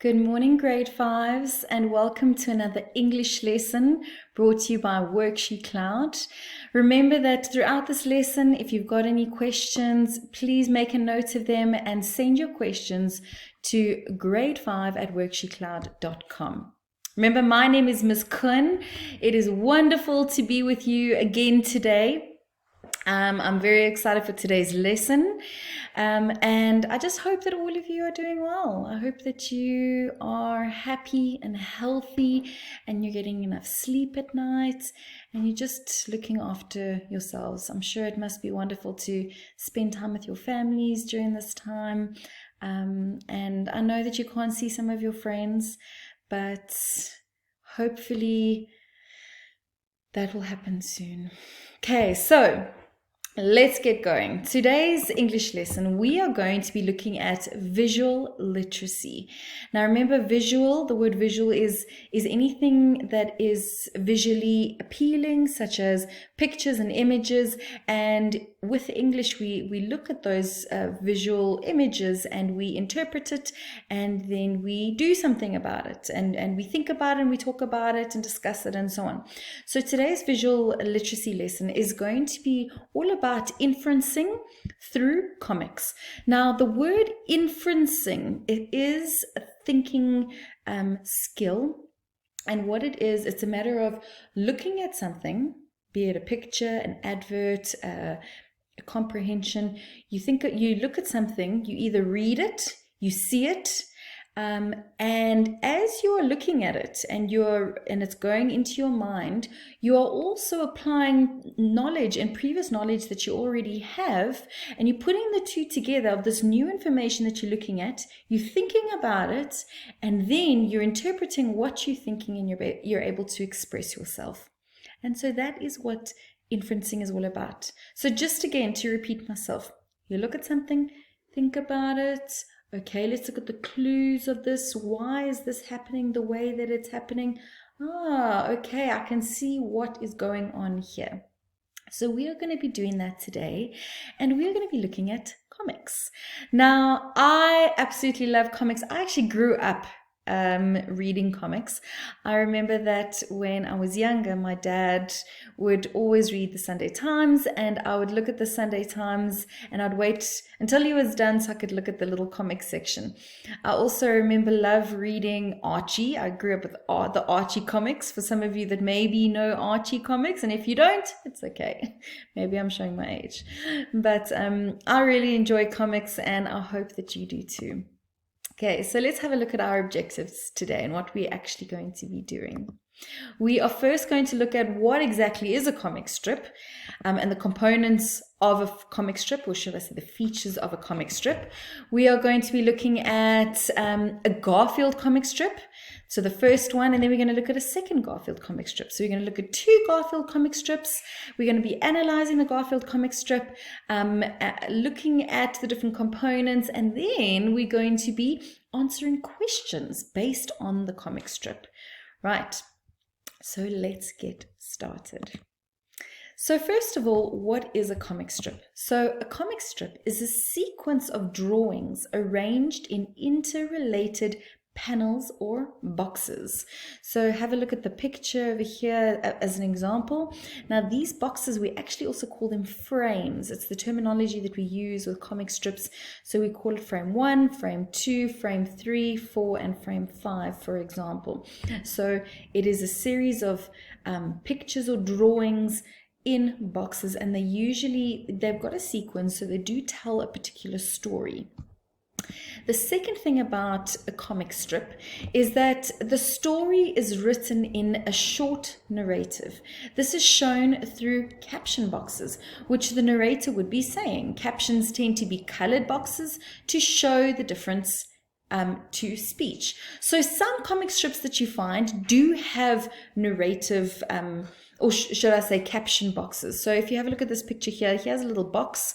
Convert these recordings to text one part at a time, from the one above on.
Good morning, grade fives, and welcome to another English lesson brought to you by WorksheetCloud. Remember that throughout this lesson, if you've got any questions, please make a note of them and send your questions to grade5@worksheetcloud.com. Remember, my name is Ms. Kun. It is wonderful to be with you again today. I'm very excited for today's lesson, and I just hope that all of you are doing well. I hope that you are happy and healthy and you're getting enough sleep at night and you're just looking after yourselves. I'm sure it must be wonderful to spend time with your families during this time, and I know that you can't see some of your friends, but hopefully that will happen soon. Okay, so let's get going. Today's English lesson, we are going to be looking at visual literacy. Now remember, the word visual is anything that is visually appealing, such as pictures and images. And with English, we look at those visual images and we interpret it, and then we do something about it, and we think about it and we talk about it and discuss it and so on. So today's visual literacy lesson is going to be all about inferencing through comics. Now, the word inferencing, it is a thinking skill, and what it is, it's a matter of looking at something, be it a picture, an advert, a comprehension. You look at something, you either read it, you see it, and as you are looking at it and it's going into your mind, you are also applying knowledge and previous knowledge that you already have, and you're putting the two together of this new information that you're looking at, you're thinking about it, and then you're interpreting what you're thinking, and you're able to express yourself. And so that is what inferencing is all about. So just again, to repeat myself, you look at something, think about it. Okay, let's look at the clues of this. Why is this happening the way that it's happening? Okay, I can see what is going on here. So we are going to be doing that today, and we are going to be looking at comics. Now, I absolutely love comics. I actually grew up reading comics. I remember that when I was younger, my dad would always read the Sunday Times, and I would look at the Sunday Times and I'd wait until he was done so I could look at the little comic section. I also remember love reading Archie. I grew up with the Archie comics. For some of you that maybe know Archie comics, and if you don't, it's okay. Maybe I'm showing my age. But I really enjoy comics, and I hope that you do too. Okay, so let's have a look at our objectives today and what we're actually going to be doing. We are first going to look at what exactly is a comic strip, and the components of a comic strip, or should I say the features of a comic strip. We are going to be looking at a Garfield comic strip, so the first one, and then we're going to look at a second Garfield comic strip. So we're going to look at two Garfield comic strips. We're going to be analyzing the Garfield comic strip, looking at the different components, and then we're going to be answering questions based on the comic strip. Right, so let's get started. So first of all, what is a comic strip? So a comic strip is a sequence of drawings arranged in interrelated panels or boxes. So have a look at the picture over here as an example. Now these boxes, we actually also call them frames. It's the terminology that we use with comic strips. So we call it frame 1, frame 2, frame 3, 4, and frame 5, for example. So it is a series of pictures or drawings in boxes, and they've got a sequence, so they do tell a particular story. The second thing about a comic strip is that the story is written in a short narrative. This is shown through caption boxes, which the narrator would be saying. Captions tend to be colored boxes to show the difference to speech. So some comic strips that you find do have narrative or should I say caption boxes. So if you have a look at this picture here, here's a little box,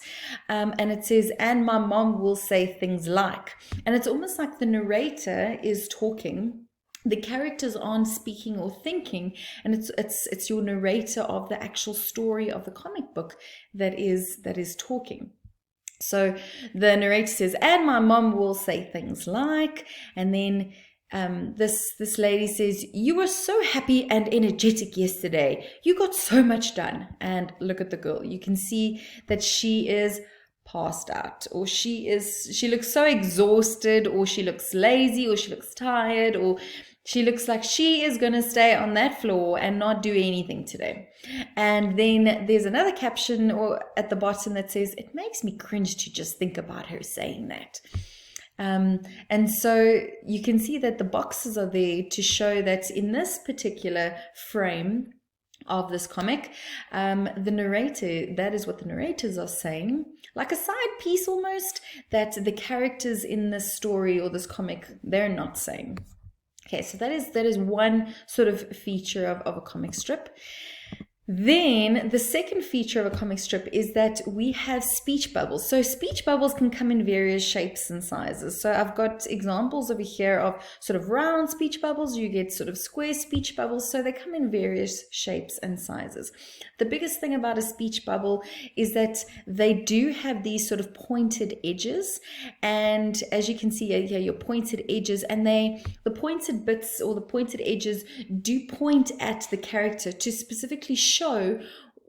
and it says, "And my mom will say things like," and it's almost like the narrator is talking. The characters aren't speaking or thinking, and it's your narrator of the actual story of the comic book that is talking. So the narrator says, "And my mom will say things like," and then this lady says, "You were so happy and energetic yesterday. You got so much done." And look at the girl. You can see that she is passed out, or she looks so exhausted, or she looks lazy, or she looks tired, or she looks like she is going to stay on that floor and not do anything today. And then there's another caption or at the bottom that says, "It makes me cringe to just think about her saying that." And so you can see that the boxes are there to show that in this particular frame of this comic, the narrator, that is what the narrators are saying, like a side piece almost, that the characters in this story or this comic, they're not saying. Okay, so that is one sort of feature of a comic strip. Then the second feature of a comic strip is that we have speech bubbles. So speech bubbles can come in various shapes and sizes. So I've got examples over here of sort of round speech bubbles. You get sort of square speech bubbles. So they come in various shapes and sizes. The biggest thing about a speech bubble is that they do have these sort of pointed edges. And as you can see here, your pointed edges, and the pointed bits or the pointed edges do point at the character to specifically show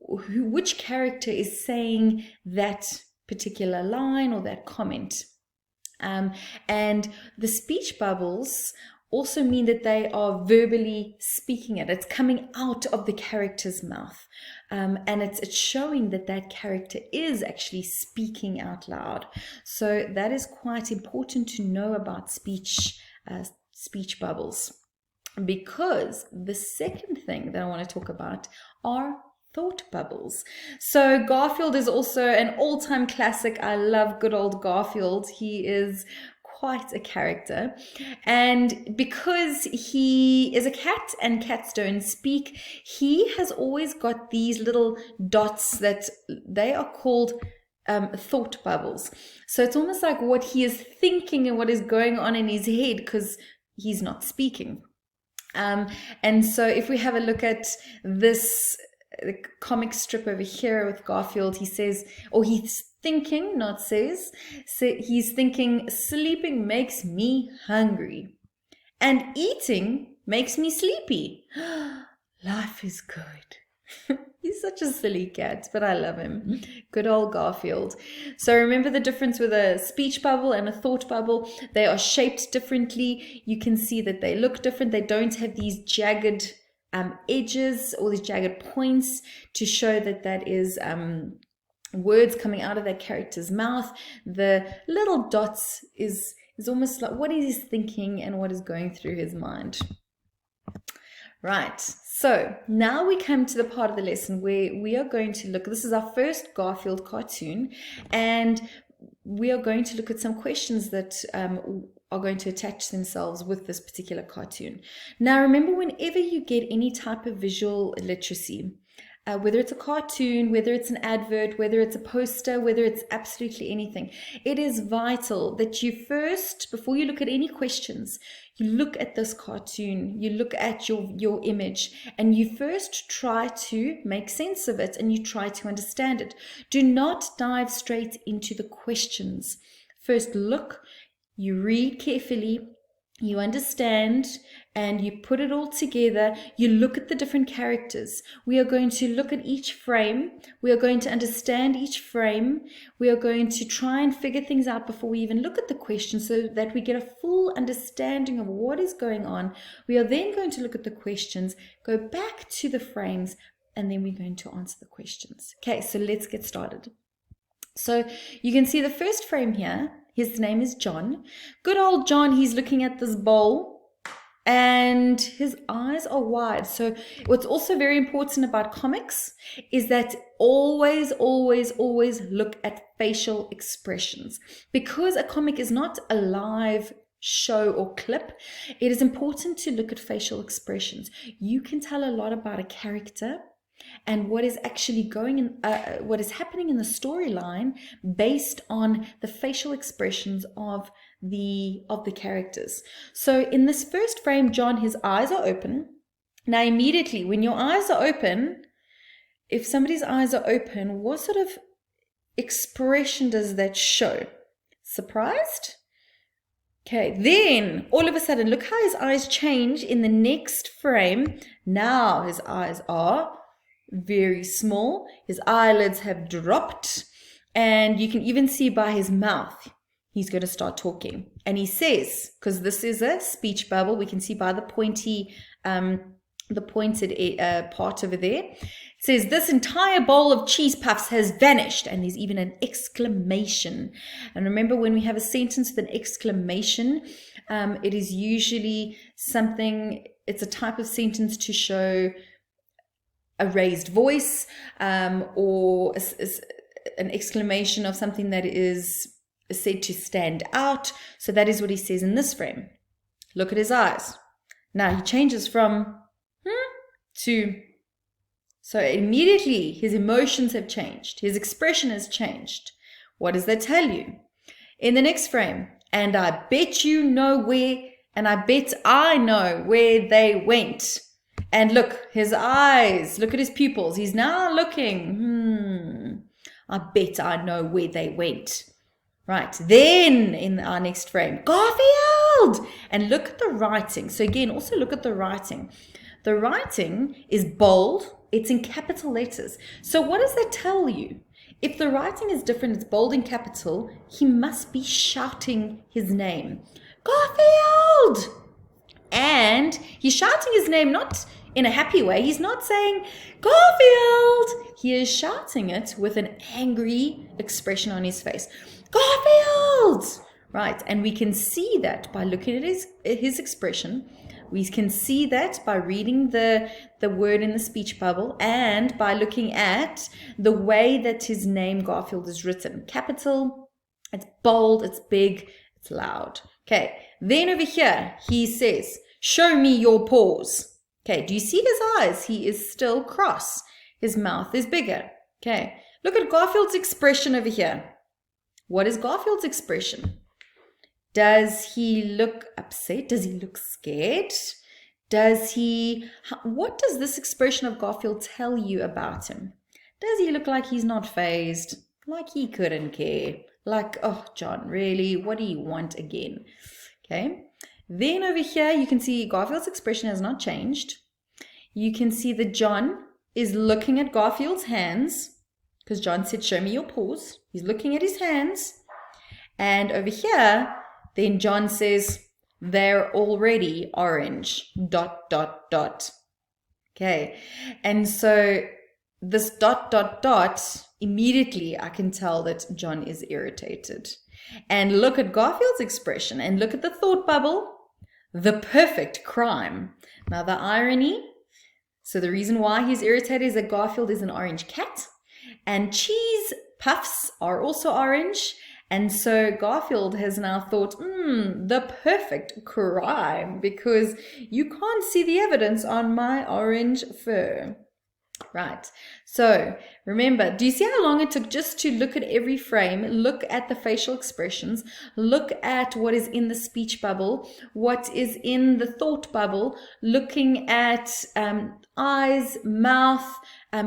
which character is saying that particular line or that comment. And the speech bubbles also mean that they are verbally speaking it. It's coming out of the character's mouth. And it's showing that that character is actually speaking out loud. So that is quite important to know about speech bubbles. Because the second thing that I want to talk about are thought bubbles. So Garfield is also an all-time classic. I love good old Garfield. He is quite a character. And because he is a cat and cats don't speak, he has always got these little dots that they are called thought bubbles. So it's almost like what he is thinking and what is going on in his head because he's not speaking. And so if we have a look at this comic strip over here with Garfield, he says, or he's thinking, not says, he's thinking, "Sleeping makes me hungry and eating makes me sleepy. Life is good." He's such a silly cat, but I love him. Good old Garfield. So remember the difference with a speech bubble and a thought bubble. They are shaped differently. You can see that they look different. They don't have these jagged edges or these jagged points to show that that is words coming out of that character's mouth. The little dots is almost like what is he thinking and what is going through his mind. Right, so now we come to the part of the lesson where we are going to look, this is our first Garfield cartoon, and we are going to look at some questions that are going to attach themselves with this particular cartoon. Now remember, whenever you get any type of visual literacy, whether it's a cartoon, whether it's an advert, whether it's a poster, whether it's absolutely anything, it is vital that you first, before you look at any questions, you look at this cartoon, you look at your image, and you first try to make sense of it and you try to understand it. Do not dive straight into the questions. First look, you read carefully, you understand, and you put it all together. You look at the different characters. We are going to look at each frame. We are going to understand each frame. We are going to try and figure things out before we even look at the question so that we get a full understanding of what is going on. We are then going to look at the questions, go back to the frames, and then we're going to answer the questions. Okay, so let's get started. So you can see the first frame here. His name is John. Good old John, he's looking at this bowl and his eyes are wide. So what's also very important about comics is that always look at facial expressions. Because a comic is not a live show or clip, it is important to look at facial expressions. You can tell a lot about a character and what is actually what is happening in the storyline based on the facial expressions of the characters. So in this first frame, John, his eyes are open. Now immediately when your eyes are open, if somebody's eyes are open, what sort of expression does that show? Surprised? Okay, then all of a sudden, look how his eyes change in the next frame. Now his eyes are very small. His eyelids have dropped. And you can even see by his mouth, he's going to start talking. And he says, because this is a speech bubble, we can see by the pointed part over there. It says, this entire bowl of cheese puffs has vanished. And there's even an exclamation. And remember, when we have a sentence with an exclamation, it is usually something, it's a type of sentence to show a raised voice, or an exclamation of something that is said to stand out. So that is what he says in this frame. Look at his eyes. Now he changes from to, so immediately his emotions have changed. His expression has changed. What does that tell you? In the next frame, and I bet you know where, and I bet I know where they went. And look, his eyes, look at his pupils. He's now looking, I bet I know where they went. Right, then in our next frame, Garfield! And look at the writing. So again, also look at the writing. The writing is bold. It's in capital letters. So what does that tell you? If the writing is different, it's bold in capital, he must be shouting his name. Garfield! And he's shouting his name not in a happy way. He's not saying, Garfield! He is shouting it with an angry expression on his face. Garfield! Right, and we can see that by looking at his expression. We can see that by reading the word in the speech bubble and by looking at the way that his name Garfield is written. Capital, it's bold, it's big, it's loud. Okay, then over here, he says, show me your paws. Okay, do you see his eyes? He is still cross. His mouth is bigger. Okay, look at Garfield's expression over here. What is Garfield's expression? Does he look upset? Does he look scared? What does this expression of Garfield tell you about him? Does he look like he's not fazed? Like he couldn't care? Like, oh, John, really? What do you want again? Okay. Then over here, you can see Garfield's expression has not changed. You can see that John is looking at Garfield's hands because John said, show me your paws. He's looking at his hands. And over here, then John says, they're already orange, ... Okay. And so this ... immediately I can tell that John is irritated. And look at Garfield's expression and look at the thought bubble. The perfect crime. Now the irony, so the reason why he's irritated is that Garfield is an orange cat and cheese puffs are also orange. And so Garfield has now thought, the perfect crime because you can't see the evidence on my orange fur. Right. So remember, do you see how long it took just to look at every frame, look at the facial expressions, look at what is in the speech bubble, what is in the thought bubble, looking at eyes, mouth,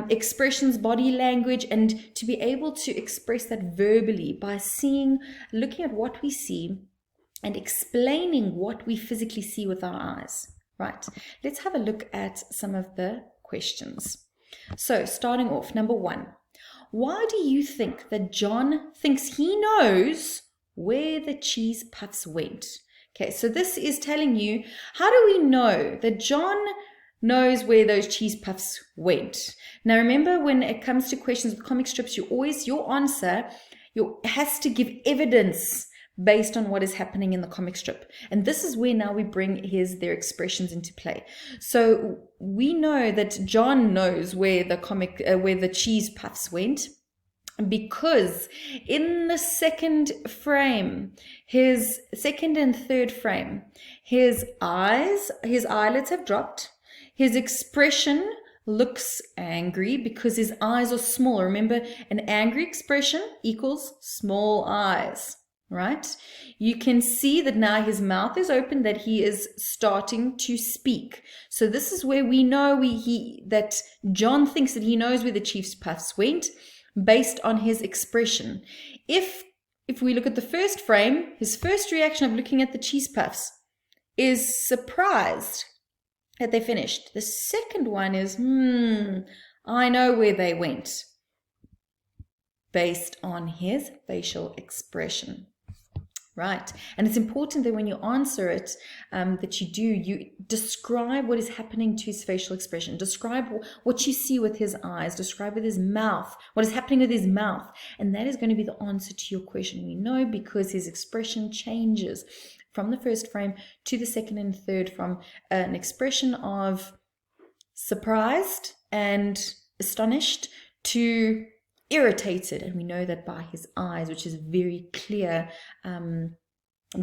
expressions, body language, and to be able to express that verbally by looking at what we see and explaining what we physically see with our eyes. Right. Let's have a look at some of the questions. So starting off, number 1, why do you think that John thinks he knows where the cheese puffs went? Okay, so this is telling you, how do we know that John knows where those cheese puffs went? Now remember, when it comes to questions with comic strips, your answer has to give evidence based on what is happening in the comic strip. And this is where now we bring their expressions into play. So we know that John knows where the cheese puffs went because in the second frame, his second and third frame, his eyelids have dropped. His expression looks angry because his eyes are small. Remember, an angry expression equals small eyes. Right? You can see that now his mouth is open, that he is starting to speak. So this is where we know that John thinks that he knows where the cheese puffs went based on his expression. If if we look at the first frame, his first reaction of looking at the cheese puffs is surprised that they finished. The second one is, I know where they went, based on his facial expression. Right. And it's important that when you answer it, that you describe what is happening to his facial expression. Describe what you see with his eyes. Describe with his mouth, what is happening with his mouth. And that is going to be the answer to your question. We know because his expression changes from the first frame to the second and third, from an expression of surprised and astonished to irritated, and we know that by his eyes, which is very clear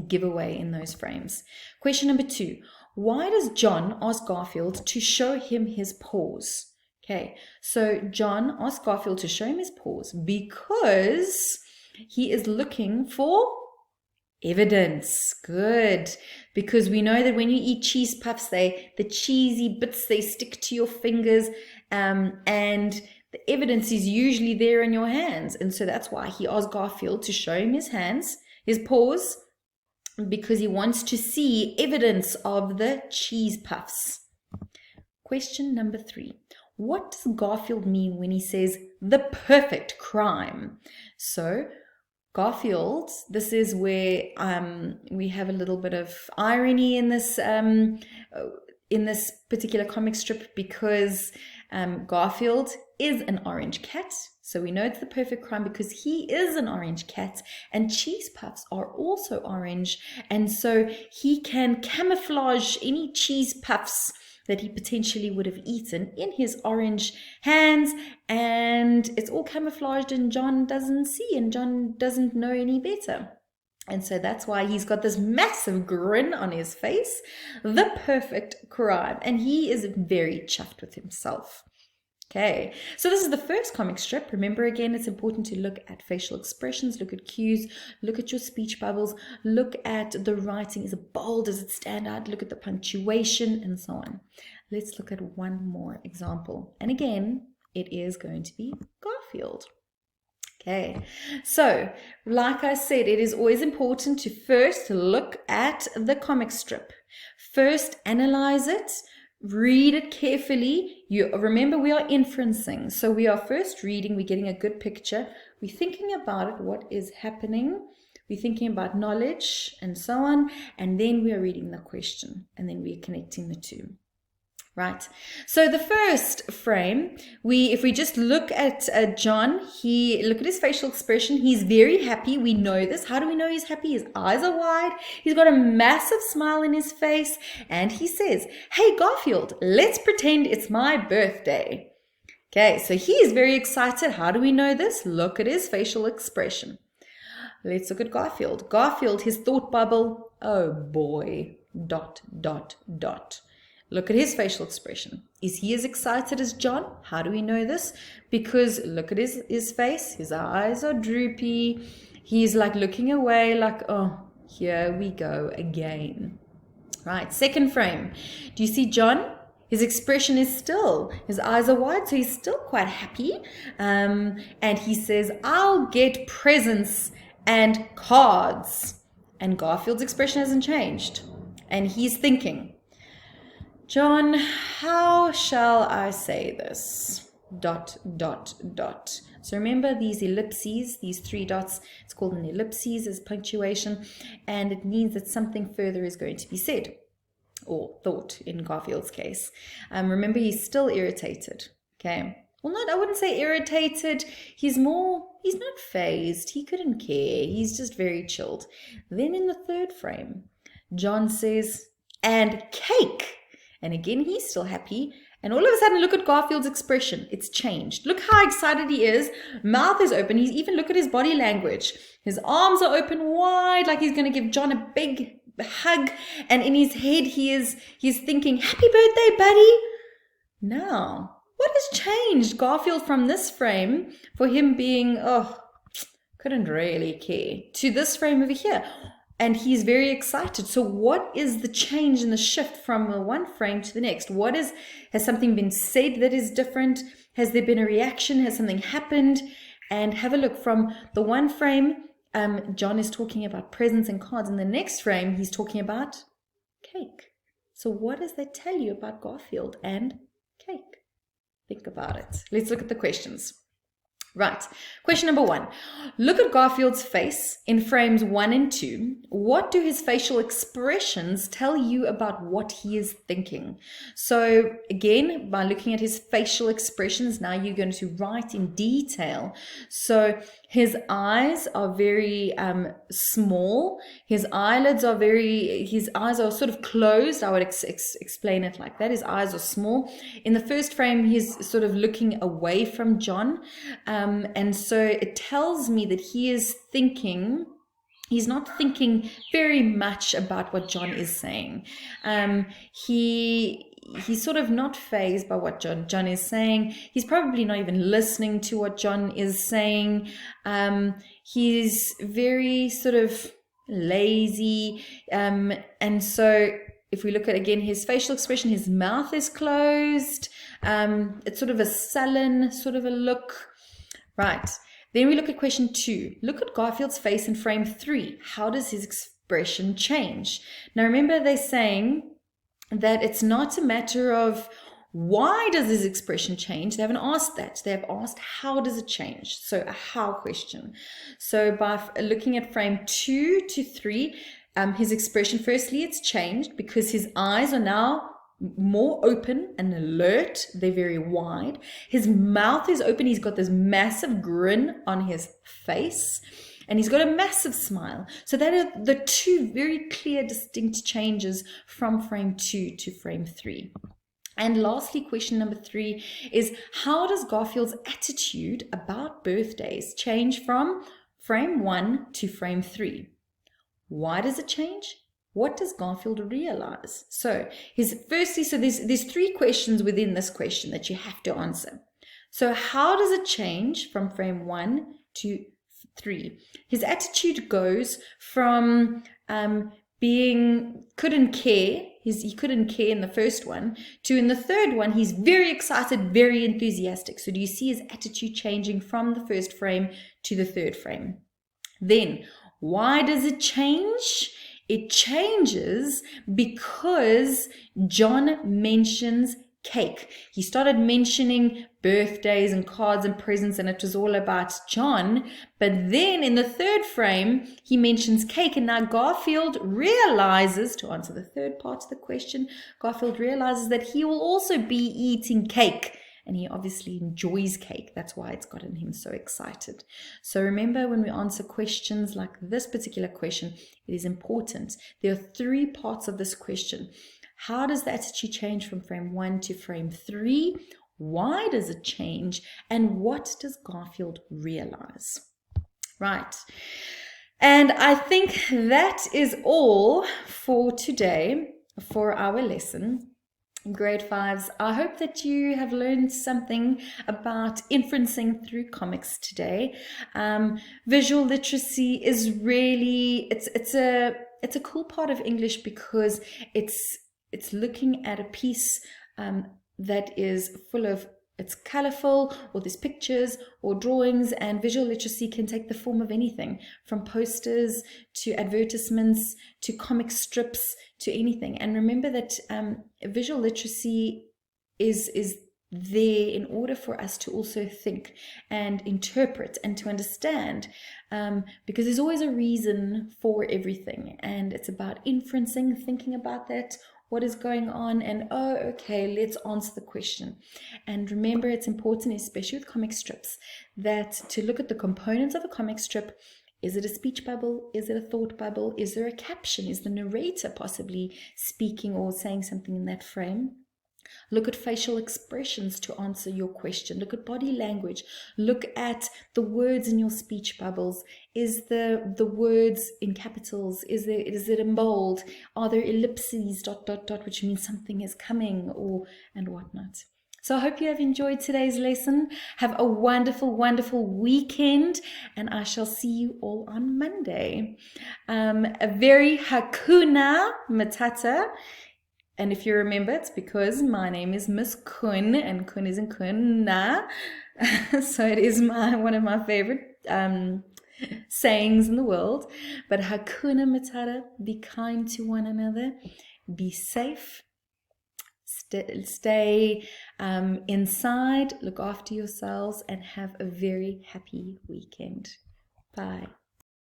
giveaway in those frames. Question number 2. Why does John ask Garfield to show him his paws? Okay, so John asked Garfield to show him his paws because he is looking for evidence. Good. Because we know that when you eat cheese puffs, the cheesy bits, they stick to your fingers, and the evidence is usually there in your hands. And so that's why he asked Garfield to show him his hands, his paws, because he wants to see evidence of the cheese puffs. Question number 3. What does Garfield mean when he says the perfect crime? So Garfield, this is where we have a little bit of irony in this particular comic strip, because Garfield is an orange cat. So we know it's the perfect crime because he is an orange cat, and cheese puffs are also orange. And so he can camouflage any cheese puffs that he potentially would have eaten in his orange hands, and it's all camouflaged, and John doesn't see, and John doesn't know any better. And so that's why he's got this massive grin on his face, the perfect crime, and he is very chuffed with himself. Okay, so this is the first comic strip. Remember, again, it's important to look at facial expressions, look at cues, look at your speech bubbles, look at the writing. Is it bold? Does it stand out? Look at the punctuation and so on. Let's look at one more example. And again, it is going to be Garfield. Okay, so like I said, it is always important to first look at the comic strip. First, analyze it. Read it carefully. You remember, we are inferencing, so we are first reading, we're getting a good picture, we're thinking about it, what is happening, we're thinking about knowledge and so on, and then we are reading the question, and then we're connecting the two. Right, so the first frame, if we just look at John, look at his facial expression. He's very happy. We know this. How do we know he's happy? His eyes are wide. He's got a massive smile in his face. And he says, "Hey, Garfield, let's pretend it's my birthday." Okay, so he is very excited. How do we know this? Look at his facial expression. Let's look at Garfield. Garfield, his thought bubble, oh boy, ... Look at his facial expression. Is he as excited as John? How do we know this? Because look at his face. His eyes are droopy. He's like looking away, like, oh, here we go again. Right, second frame. Do you see John? His expression is still. His eyes are wide, so he's still quite happy. And he says, "I'll get presents and cards." And Garfield's expression hasn't changed. And he's thinking, "John, how shall I say this? ... So remember these ellipses, these 3 dots, it's called an ellipses as punctuation, and it means that something further is going to be said, or thought in Garfield's case. Remember, he's still irritated, okay? Well, I wouldn't say irritated, he's not fazed, he couldn't care, he's just very chilled. Then in the third frame, John says, "And cake." And again, he's still happy. And all of a sudden, look at Garfield's expression. It's changed. Look how excited he is. Mouth is open. Look at his body language. His arms are open wide, like he's going to give John a big hug. And in his head, he's thinking, "Happy birthday, buddy." Now, what has changed Garfield from this frame for him being, couldn't really care, to this frame over here? And he's very excited. So what is the change in the shift from one frame to the next? Has something been said that is different? Has there been a reaction? Has something happened? And have a look from the one frame John is talking about presents and cards. In the next frame, he's talking about cake. So what does that tell you about Garfield and cake? Think about it. Let's look at the questions. Right. Question number 1. Look at Garfield's face in frames 1 and 2. What do his facial expressions tell you about what he is thinking? So again, by looking at his facial expressions, now you're going to write in detail. So his eyes are very small. His eyes are sort of closed. I would explain it like that. His eyes are small. In the first frame, he's sort of looking away from John. And so it tells me that he is thinking, he's not thinking very much about what John is saying. He's sort of not fazed by what John is saying. He's probably not even listening to what John is saying. He's very sort of lazy. And so if we look at, again, his facial expression, his mouth is closed. It's sort of a sullen sort of a look. Right. Then we look at question 2. Look at Garfield's face in frame 3. How does his expression change? Now remember, they're saying that it's not a matter of why does his expression change. They haven't asked that. They have asked how does it change. So a how question. So by looking at frame 2 to 3, his expression, firstly, it's changed because his eyes are now more open and alert. They're very wide. His mouth is open. He's got this massive grin on his face, and he's got a massive smile. So that are the 2 very clear, distinct changes from frame 2 to frame 3. And lastly, question number 3 is, how does Garfield's attitude about birthdays change from frame 1 to frame 3? Why does it change? What does Garfield realize? So there's 3 questions within this question that you have to answer. So how does it change from frame 1 to 3? His attitude goes from being couldn't care. He couldn't care in the first one to, in the third one, he's very excited, very enthusiastic. So do you see his attitude changing from the first frame to the third frame? Then why does it change? It changes because John mentions cake. He started mentioning birthdays and cards and presents, and it was all about John. But then in the third frame, he mentions cake. And now Garfield realizes, to answer the third part of the question, Garfield realizes that he will also be eating cake. And he obviously enjoys cake. That's why it's gotten him so excited. So remember, when we answer questions like this particular question, it is important. There are 3 parts of this question. How does the attitude change from frame 1 to frame 3? Why does it change? And what does Garfield realize? Right. And I think that is all for today, for our lesson. Grade 5s, I hope that you have learned something about inferencing through comics today. Visual literacy is really, it's a cool part of English because it's looking at a piece that is full of, it's colorful, or there's pictures or drawings, and visual literacy can take the form of anything from posters to advertisements to comic strips to anything. And remember that visual literacy is there in order for us to also think and interpret and to understand, because there's always a reason for everything, and it's about inferencing, thinking about that, what is going on, and oh, okay, let's answer the question. And remember, it's important, especially with comic strips, that to look at the components of a comic strip. Is it a speech bubble? Is it a thought bubble? Is there a caption? Is the narrator possibly speaking or saying something in that frame? Look at facial expressions to answer your question. Look at body language. Look at the words in your speech bubbles. Is the words in capitals? Is it in bold? Are there ellipses, ... which means something is coming, and whatnot. So I hope you have enjoyed today's lesson. Have a wonderful, wonderful weekend, and I shall see you all on Monday. A very Hakuna Matata. And if you remember, it's because my name is Miss Kun, and Kun is in Kuna. So it is one of my favorite sayings in the world. But Hakuna Matata, be kind to one another, be safe, stay inside, look after yourselves, and have a very happy weekend. Bye.